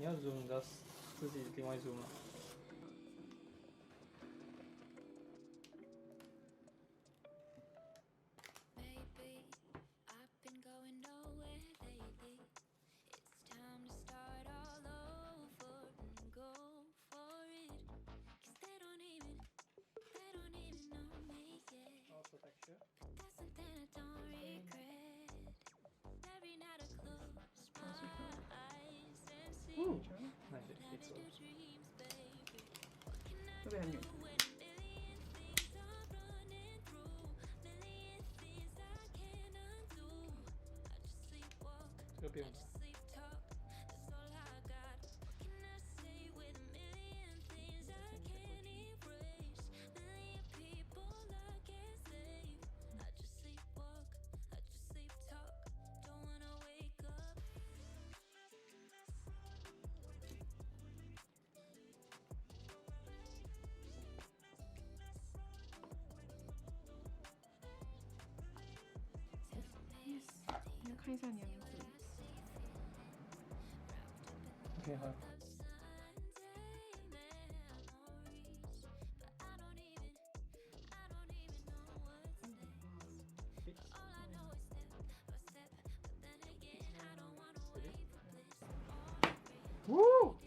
你要 zoom 到自己另外 zoom 吗？ Baby, I've been going nowhere lately. It's time to start all over and go for it. 'Cause they don't even know me yet. Also texture. But that's something I don't regret. Every night I close my eyes and see Nej, det är what lite så. happened to dreams, baby. What can I Då blir den do mjuk. when a million things are running through? Million things I can't undo. I just sleepwalk, Ska jag be I om? just sleep talk. That's all I got. What can I say with a million things I can't erase? Million people I can't save. I just sleepwalk, I just sleep talk. Don't wanna wake up.你要看一下你的名字。 OK， 好。 Woo!